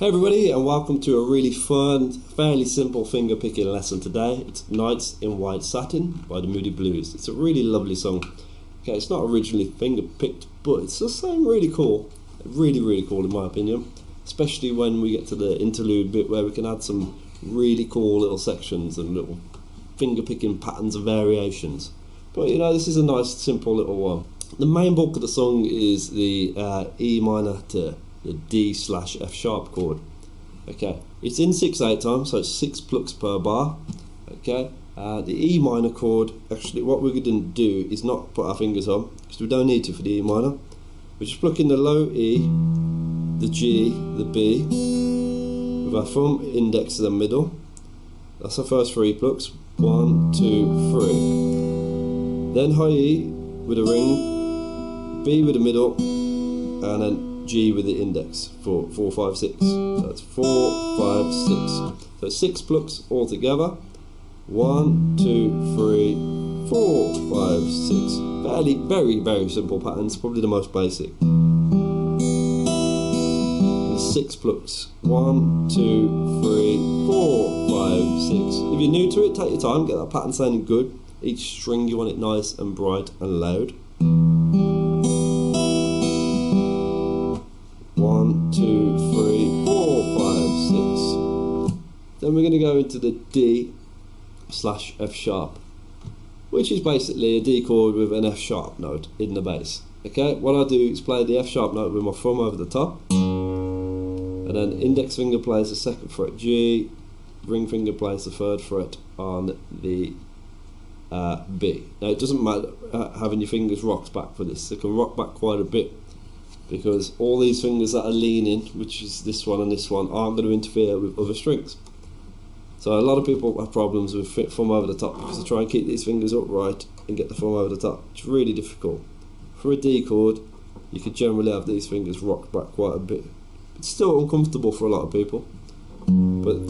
Hey everybody, and welcome to a really fun, fairly simple finger picking lesson today. It's Nights in White Satin by the Moody Blues. It's a really lovely song. Okay, it's not originally finger picked, but it's just something really cool. Really cool in my opinion. Especially when we get to the interlude bit where we can add some really cool little sections and little finger picking patterns and variations. But you know, this is a nice simple little one. The main bulk of the song is the E minor to the D/F sharp chord. Okay, it's in 6/8 time, so it's 6 plucks per bar. Okay, the E minor chord, actually what we're going to do is not put our fingers on, because we don't need to for the E minor. We're just plucking the low E, the G, the B, with our thumb, index to the middle. That's our first 3 plucks. 1, 2, 3. Then high E with a ring, B with the middle, and then G with the index for 4, 5, 6. So that's 4, 5, 6. So 6 plucks all together. 1, 2, 3, 4, 5, 6. Very simple patterns, probably the most basic. And 6 plucks. 1, 2, 3, 4, 5, 6. If you're new to it, take your time, get that pattern sounding good. Each string you want it nice and bright and loud. 1, 2, 3, 4, 5, 6. Then we're going to go into the D/F sharp, which is basically a D chord with an F sharp note in the bass. Okay, what I do is play the F sharp note with my thumb over the top, and then index finger plays the 2nd fret G, ring finger plays the 3rd fret on the B. Now it doesn't matter having your fingers rocked back for this, they can rock back quite a bit, because all these fingers that are leaning, which is this one and this one, aren't going to interfere with other strings. So a lot of people have problems with thumb over the top because they try and keep these fingers upright and get the thumb over the top. It's really difficult. For a D chord, you could generally have these fingers rocked back quite a bit. It's still uncomfortable for a lot of people, but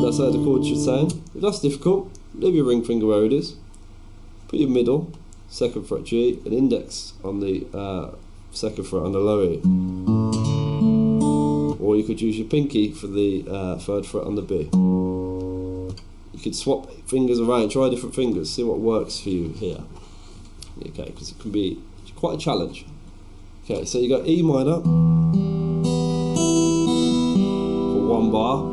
that's how the chord should sound. If that's difficult, leave your ring finger where it is. Put your middle, 2nd fret G, and index on the 2nd fret on the low E. Or you could use your pinky for the 3rd fret on the B. You could swap fingers around, try different fingers, see what works for you here. Okay, because it can be quite a challenge. Okay, so you got E minor for 1 bar,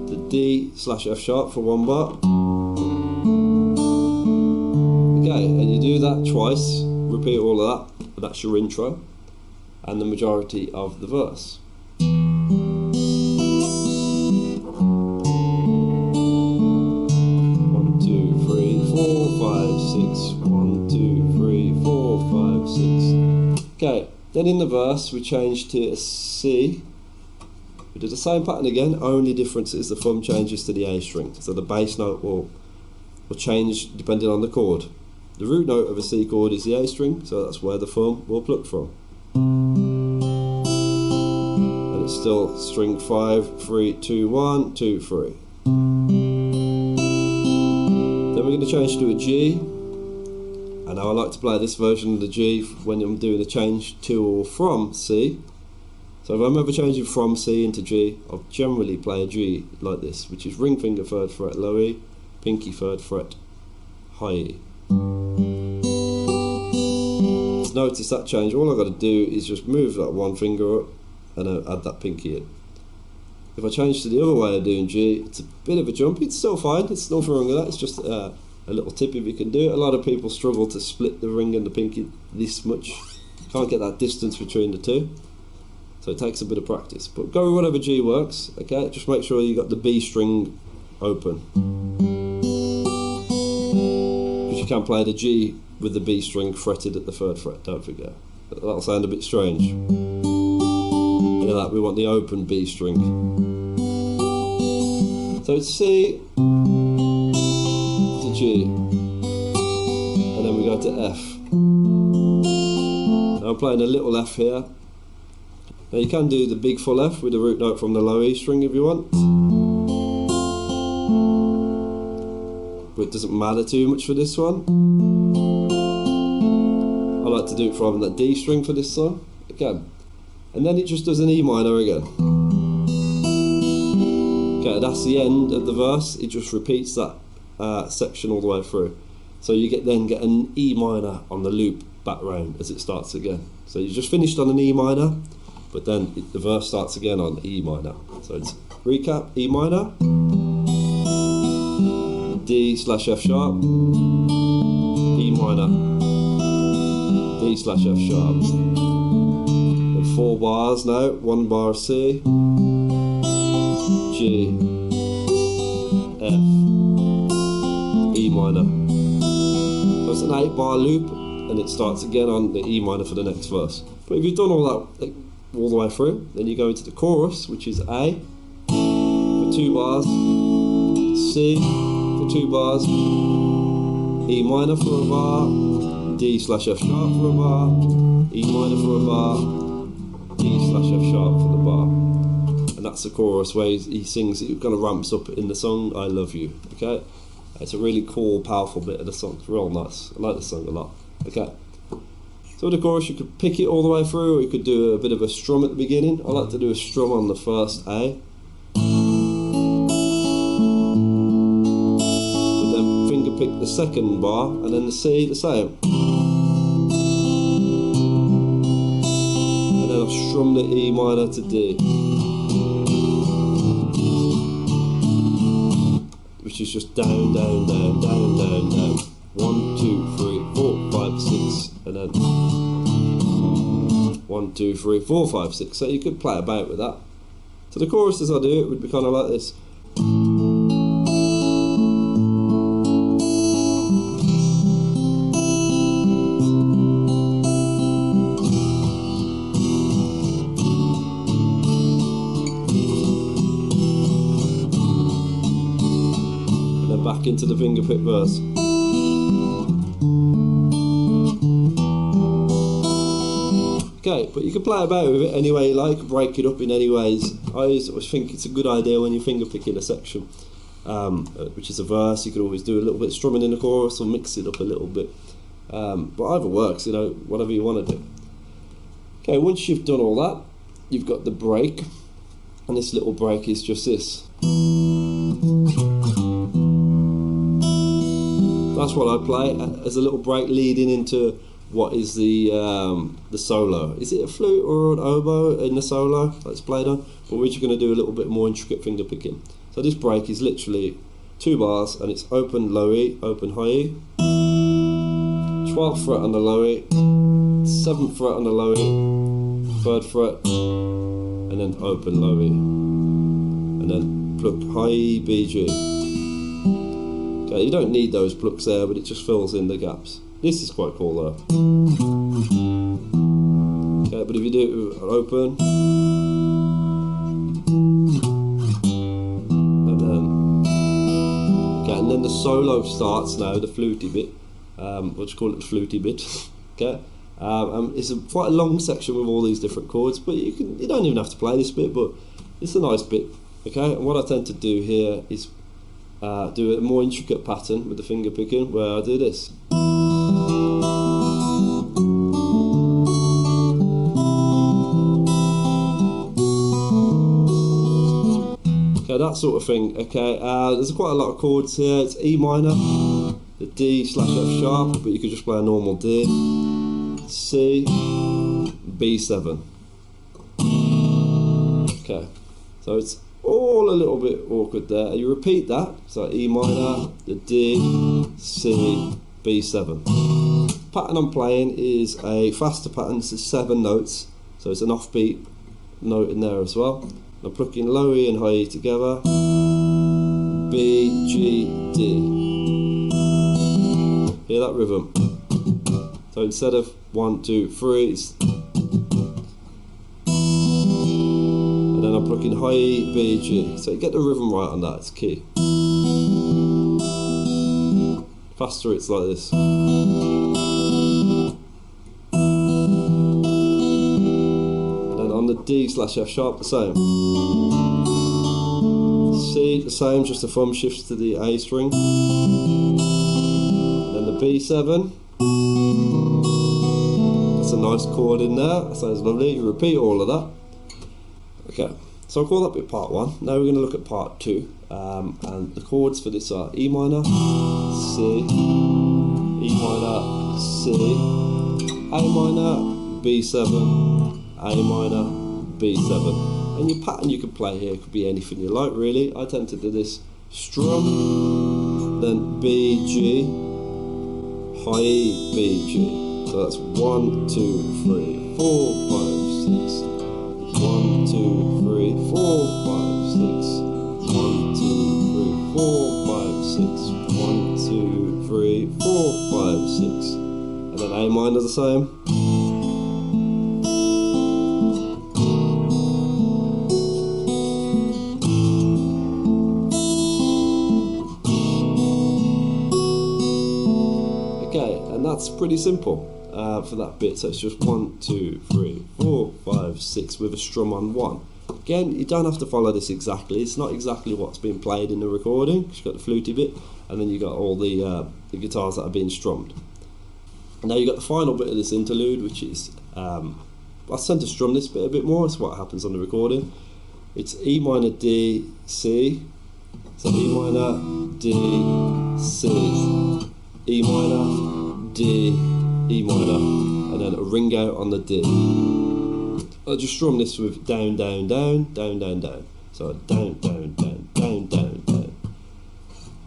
the D/F sharp for 1 bar. Okay, and you do that twice, repeat all of that. That's your intro and the majority of the verse. 1, 2, 3, 4, 5, 6. 1, 2, 3, 4, 5, 6. Okay, then in the verse we change to a C. We do the same pattern again, only difference is the thumb changes to the A string, so the bass note will change depending on the chord. The root note of a C chord is the A string, so that's where the thumb will pluck from. And it's still string 5, 3, 2, 1, 2, 3. Then we're going to change to a G, and now I like to play this version of the G when I'm doing a change to or from C. So if I'm ever changing from C into G, I'll generally play a G like this, which is ring finger 3rd fret low E, pinky 3rd fret high E. Notice that change. All I've got to do is just move that one finger up and add that pinky in. If I change to the other way of doing G, it's a bit of a jump. It's still fine, it's nothing wrong with that. It's just a little tip if you can do it. A lot of people struggle to split the ring and the pinky this much. Can't get that distance between the two, so it takes a bit of practice. But go with whatever G works. Okay, just make sure you got the B string open, because you can play the G with the B string fretted at the 3rd fret, don't forget. That'll sound a bit strange. Yeah, that we want the open B string. So it's C to G, and then we go to F. Now I'm playing a little F here. Now you can do the big full F with the root note from the low E string if you want, but it doesn't matter too much for this one. I like to do it from that D string for this song. Again, and then it just does an E minor again. Okay, that's the end of the verse. It just repeats that section all the way through. So you then get an E minor on the loop back round as it starts again. So you just finished on an E minor, but then the verse starts again on E minor. So it's recap, E minor, D/F sharp, E minor, D/F sharp. And 4 bars now, 1 bar of C, G, F, E minor. So it's an 8-bar loop, and it starts again on the E minor for the next verse. But if you've done all that all the way through, then you go into the chorus, which is A for 2 bars, C for 2 bars, E minor for a bar, D/F sharp for a bar, E minor for a bar, D/F sharp for the bar. And that's the chorus where he sings, it kind of ramps up in the song, I Love You, okay? It's a really cool, powerful bit of the song, it's real nice, I like the song a lot, okay? So with the chorus you could pick it all the way through, or you could do a bit of a strum at the beginning. I like to do a strum on the first A, but then finger pick the second bar, and then the C the same. And then I'll strum the E minor to D, which is just down, down, down, down, down, down. 1, 2, 3, 4, 5, 6, and then 1, 2, 3, 4, 5, 6. So you could play about with that. So the chorus as I do it would be kind of like this. And then back into the finger pick verse. Okay, but you can play about with it any way you like, break it up in any ways. I always think it's a good idea when you're finger picking a section, which is a verse. You could always do a little bit of strumming in the chorus or mix it up a little bit. But either works, you know, whatever you want to do. Okay, once you've done all that, you've got the break, and this little break is just this. That's what I play as a little break leading into what is the solo. Is it a flute or an oboe in the solo that's played on? But we're just going to do a little bit more intricate finger picking. So this break is literally 2 bars, and it's open low E, open high E, 12th fret on the low E, 7th fret on the low E, 3rd fret, and then open low E, and then pluck high E, B, G. Okay, you don't need those plucks there, but it just fills in the gaps. This is quite cool though. Okay, but if you do it with an open, and then the solo starts now, the fluty bit. We'll just call it the fluty bit. Okay, it's quite a long section with all these different chords, but you don't even have to play this bit, but it's a nice bit. Okay, and what I tend to do here is do a more intricate pattern with the finger picking, where I do this. Okay, that sort of thing. Okay, there's quite a lot of chords here. It's E minor, the D/F sharp, but you could just play a normal D, C, B7. Okay, so it's all a little bit awkward there. You repeat that, so E minor, the D, C, B7. Pattern I'm playing is a faster pattern. This is 7 notes, so it's an offbeat note in there as well. I'm plucking low E and high E together. B, G, D. Hear that rhythm? So instead of 1, 2, 3, it's, and then I'm plucking high E, B, G. So you get the rhythm right on that, it's key. Faster it's like this. The D/F sharp the same. C the same, just a thumb shifts to the A string. And then the B7, the puts a nice chord in there. That sounds lovely. You repeat all of that. Okay, so I'll call that bit part 1. Now we're going to look at part 2, and the chords for this are E minor, C, E minor, C, A minor, B7, A minor, B7. And your pattern you can play here could be anything you like, really. I tend to do this strum, then B, G, high E, B, G. So that's 1, 2, 3, 4, 5, 6. 1, 2, 3, 4, 5, 6. 1, 2, 3, 4, 5, 6. 1, 2, 3, 4, 5, 6. And then A minor the same. Okay, and that's pretty simple. For that bit, so it's just 1, 2, 3, 4, 5, 6 with a strum on 1. Again, you don't have to follow this exactly. It's not exactly what's being played in the recording. You've got the fluty bit, and then you've got all the guitars that are being strummed. And now you've got the final bit of this interlude, which is I tend to strum this bit a bit more. It's what happens on the recording. It's E minor, D, C. So E minor, D, C, E minor, D, E minor, and then a ring out on the D. I'll just strum this with down, down, down, down, down, down. So down, down, down, down, down, down.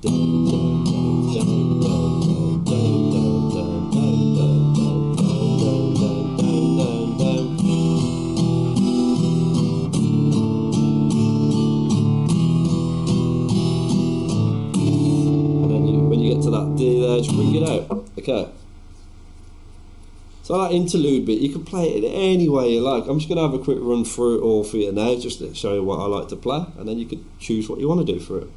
Down, down, down, down, down, down, down, down, down, down, down, down, down, down, down. And then when you get to that D there, just bring it out. Okay. So that interlude bit, you can play it in any way you like. I'm just going to have a quick run through it all for you now, just to show you what I like to play, and then you can choose what you want to do for it.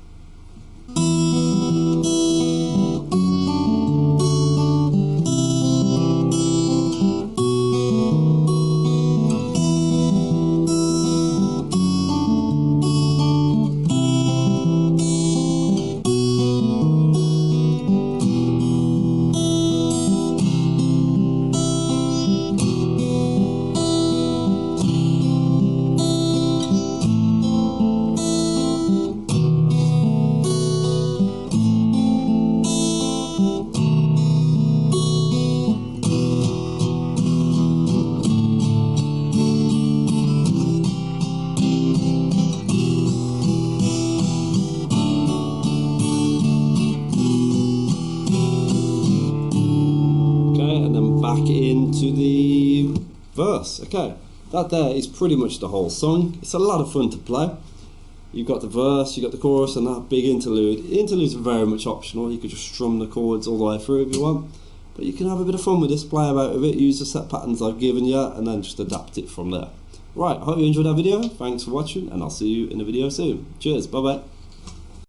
Back into the verse. Okay, that there is pretty much the whole song. It's a lot of fun to play. You've got the verse, you've got the chorus, and that big interlude. The interludes are very much optional. You could just strum the chords all the way through if you want, but you can have a bit of fun with this, play about with it, use the set patterns I've given you, and then just adapt it from there. Right, I hope you enjoyed that video. Thanks for watching, and I'll see you in the video soon. Cheers, bye bye.